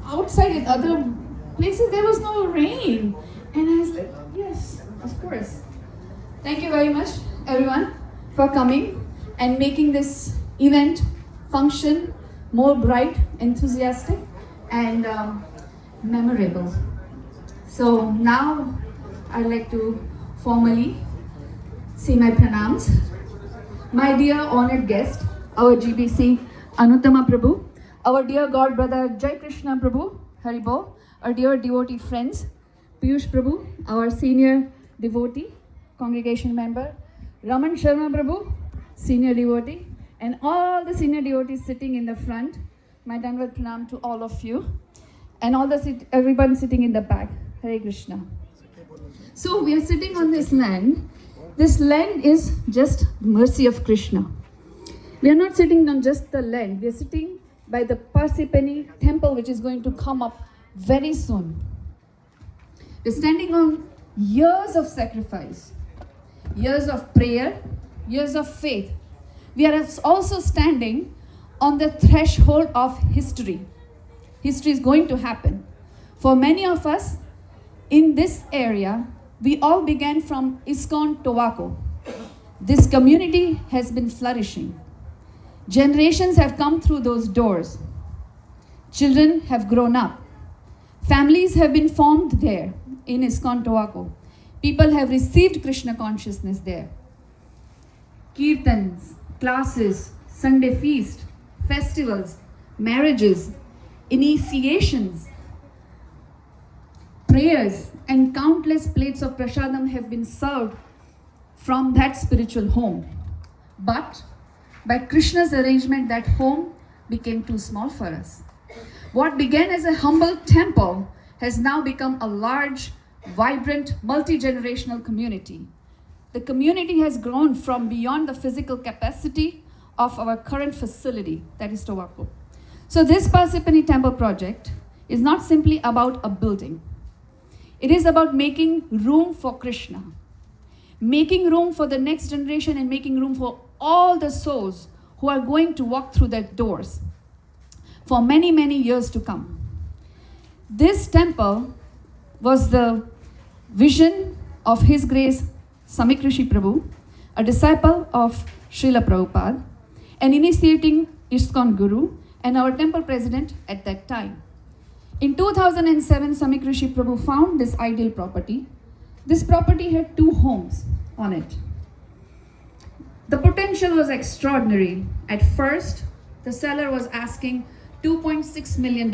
outside in other places there was no rain. And I was like, yes, of course. Thank you very much, everyone, for coming and making this event function more bright, enthusiastic, and memorable. So now I'd like to formally say my pranams. My dear honored guest, our GBC Anuttama Prabhu, our dear God brother Jai Krishna Prabhu, Haribol, our dear devotee friends, Piyush Prabhu, our senior devotee, congregation member, Raman Sharma Prabhu, senior devotee, and all the senior devotees sitting in the front. My Dandavat Pranam to all of you, and all the everyone sitting in the back. Hare Krishna. So we are sitting on this land. This land is just mercy of Krishna. We are not sitting on just the land. We are sitting by the Parsippany temple, which is going to come up very soon. We are standing on years of sacrifice, years of prayer, years of faith. We are also standing on the threshold of history. History is going to happen. For many of us in this area, we all began from ISKCON Tobacco. This community has been flourishing. Generations have come through those doors. Children have grown up. Families have been formed there in ISKCON Tobacco. People have received Krishna consciousness there. Kirtans, classes, Sunday feast, festivals, marriages, initiations, prayers, and countless plates of prasadam have been served from that spiritual home. But by Krishna's arrangement, that home became too small for us. What began as a humble temple has now become a large, vibrant, multi-generational community. The community has grown from beyond the physical capacity of our current facility, that is Tobacco. So this Parsippany temple project is not simply about a building. It is about making room for Krishna, making room for the next generation, and making room for all the souls who are going to walk through that doors for many, many years to come. This temple was the vision of His Grace Samikrishi Prabhu, a disciple of Srila Prabhupada, and initiating ISKCON Guru, and our temple president at that time. In 2007, Samikrishi Prabhu found this ideal property. This property had 2 homes on it. The potential was extraordinary. At first, the seller was asking $2.6 million.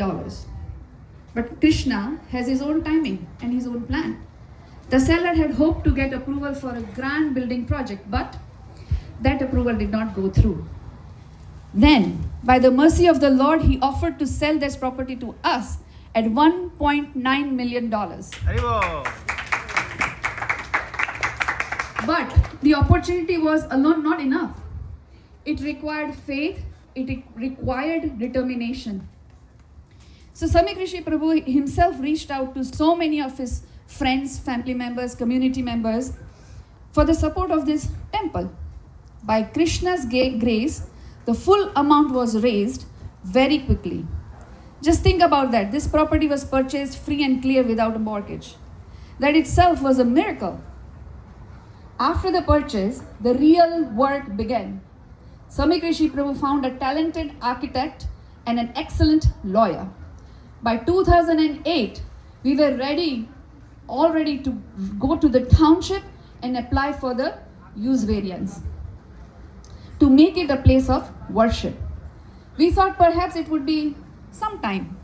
But Krishna has his own timing and his own plan. The seller had hoped to get approval for a grand building project, but that approval did not go through. Then, by the mercy of the Lord, he offered to sell this property to us at $1.9 million. But the opportunity was alone not enough. It required faith, it required determination. So Samikrishi Prabhu himself reached out to so many of his friends, family members, community members for the support of this temple. By Krishna's grace, the full amount was raised very quickly. Just think about that. This property was purchased free and clear without a mortgage. That itself was a miracle. After the purchase, the real work began. Samikrishi Prabhu found a talented architect and an excellent lawyer. By 2008, we were all ready to go to the township and apply for the use variance to make it a place of worship. We thought perhaps it would be some time,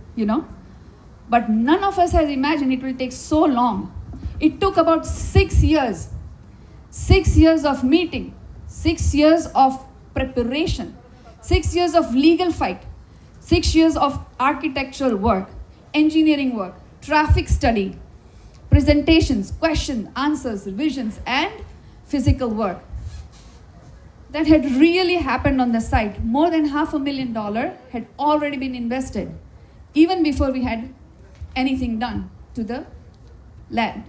but none of us has imagined it will take so long. It took about 6 years. 6 years of meeting, 6 years of preparation, 6 years of legal fight, 6 years of architectural work, engineering work, traffic study, presentations, questions, answers, revisions, and physical work. That had really happened on the site. More than $500,000 had already been invested, even before we had anything done to the land.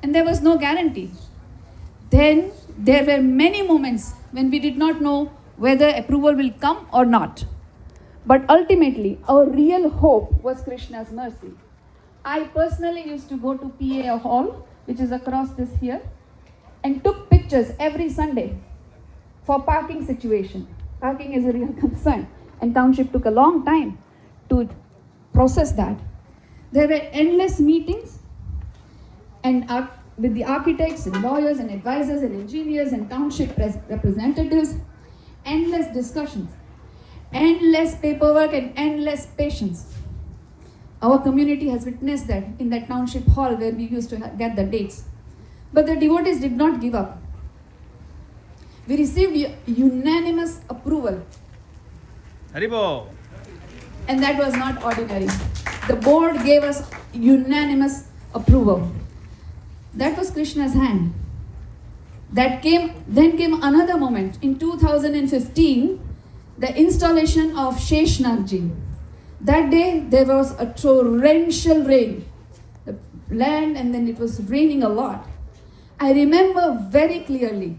And there was no guarantee. Then there were many moments when we did not know whether approval will come or not. But ultimately, our real hope was Krishna's mercy. I personally used to go to PA Hall, which is across this here, and took pictures every Sunday for parking situation. Parking is a real concern, and township took a long time to process that. There were endless meetings and with the architects and lawyers and advisors and engineers and township representatives, endless discussions, endless paperwork and endless patience. Our community has witnessed that in that township hall where we used to get the dates. But the devotees did not give up. We received unanimous approval. Haribo. And that was not ordinary. The board gave us unanimous approval. That was Krishna's hand. Then came another moment. In 2015, the installation of Sheshnagji. That day there was a torrential rain. The land, and then it was raining a lot. I remember very clearly,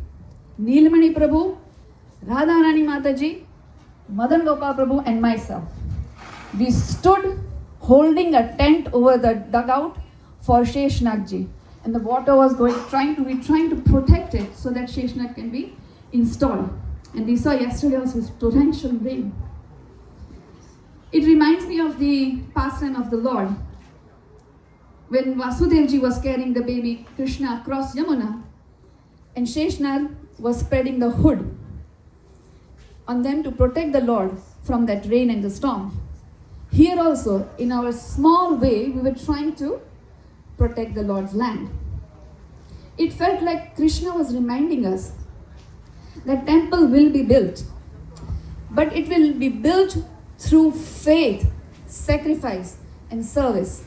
Neelamani Prabhu, Radharani Mataji, Madana-gopāla Prabhu and myself. We stood holding a tent over the dugout for Sheshnagji. And the water was trying to protect it so that Sheshnag can be installed. And we saw yesterday also torrential rain. It reminds me of the pastime of the Lord. When Vasudevji was carrying the baby Krishna across Yamuna, and Sheshnag was spreading the hood on them to protect the Lord from that rain and the storm. Here also, in our small way, we were trying to protect the Lord's land. It felt like Krishna was reminding us that temple will be built, but it will be built through faith, sacrifice, and service.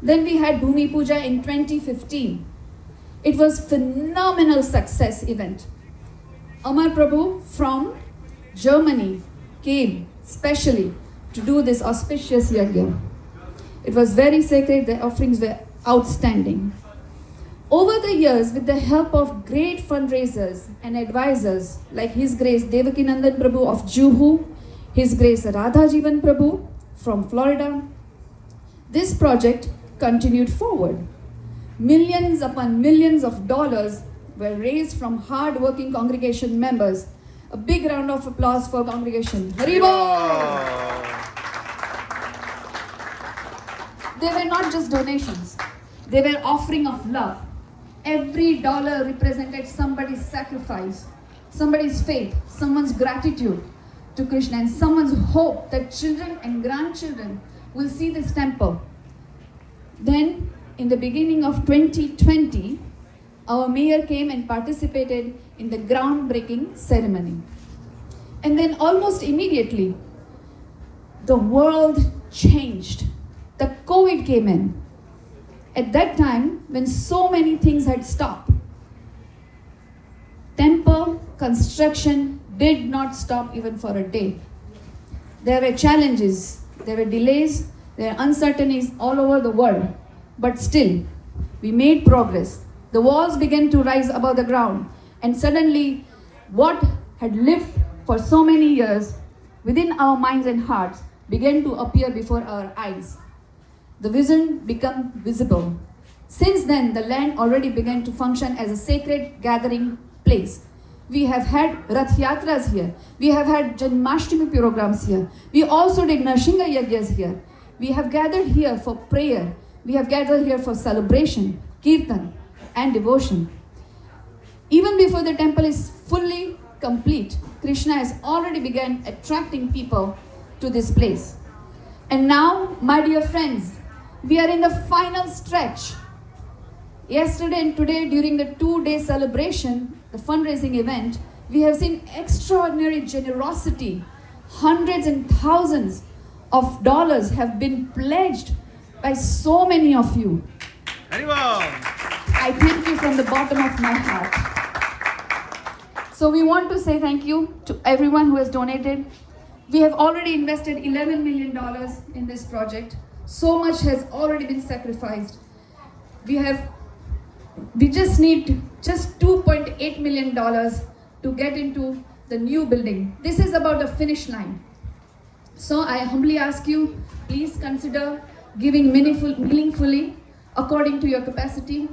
Then we had Bhumi Puja in 2015. It was phenomenal success event. Amar Prabhu from Germany came specially to do this auspicious yajna. It was very sacred, the offerings were outstanding. Over the years, with the help of great fundraisers and advisors like His Grace Devakinandan Prabhu of Juhu, His Grace Radha Jivan Prabhu from Florida, this project continued forward. Millions upon millions of dollars were raised from hard-working congregation members. A big round of applause for congregation. Haribo! They were not just donations. They were offering of love. Every dollar represented somebody's sacrifice, somebody's faith, someone's gratitude to Krishna, and someone's hope that children and grandchildren will see this temple. Then, in the beginning of 2020, our mayor came and participated in the groundbreaking ceremony. And then almost immediately, the world changed. The COVID came in. At that time, when so many things had stopped, temple construction did not stop even for a day. There were challenges, there were delays, there were uncertainties all over the world. But still, we made progress. The walls began to rise above the ground. And suddenly, what had lived for so many years within our minds and hearts began to appear before our eyes. The vision became visible. Since then, the land already began to function as a sacred gathering place. We have had Rath Yatras here. We have had Janmashtami programs here. We also did Narshinga Yagyas here. We have gathered here for prayer. We have gathered here for celebration, kirtan, and devotion. Even before the temple is fully complete, Krishna has already begun attracting people to this place. And now, my dear friends, we are in the final stretch. Yesterday and today, during the 2-day celebration, the fundraising event, we have seen extraordinary generosity. Hundreds and thousands of dollars have been pledged by so many of you. I thank you from the bottom of my heart. So we want to say thank you to everyone who has donated. We have already invested $11 million in this project. So much has already been sacrificed. We just need just $2.8 million to get into the new building. This is about the finish line. So I humbly ask you, please consider giving meaningfully, according to your capacity,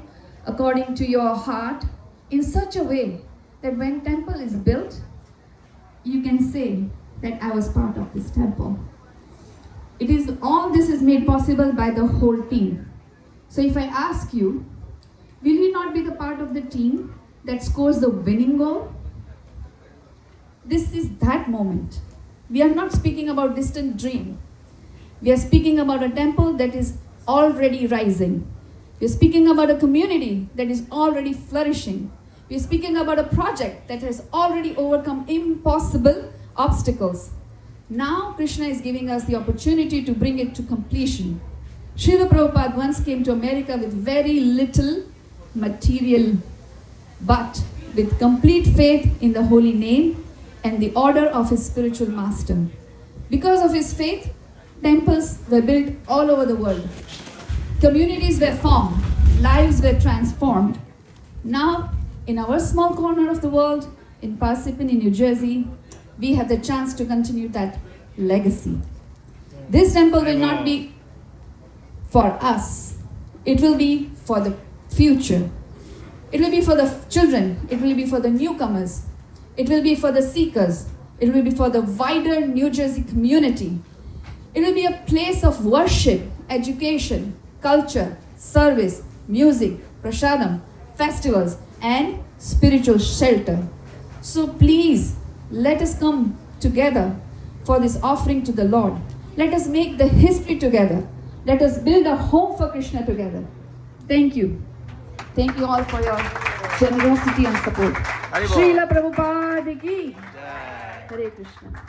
according to your heart, in such a way that when temple is built, you can say that I was part of this temple. All this is made possible by the whole team. So if I ask you, will you not be the part of the team that scores the winning goal? This is that moment. We are not speaking about distant dream. We are speaking about a temple that is already rising. We are speaking about a community that is already flourishing. We are speaking about a project that has already overcome impossible obstacles. Now Krishna is giving us the opportunity to bring it to completion. Srila Prabhupada once came to America with very little material, but with complete faith in the holy name and the order of his spiritual master. Because of his faith, temples were built all over the world. Communities were formed, lives were transformed. Now, in our small corner of the world, in Parsippany, New Jersey, we have the chance to continue that legacy. This temple will not be for us. It will be for the future. It will be for the children. It will be for the newcomers. It will be for the seekers. It will be for the wider New Jersey community. It will be a place of worship, education, culture, service, music, prasadam, festivals, and spiritual shelter. So please, let us come together for this offering to the Lord. Let us make the history together. Let us build a home for Krishna together. Thank you. Thank you all for your generosity and support. Haribol. Srila Prabhupada ki. Jai. Hare Krishna.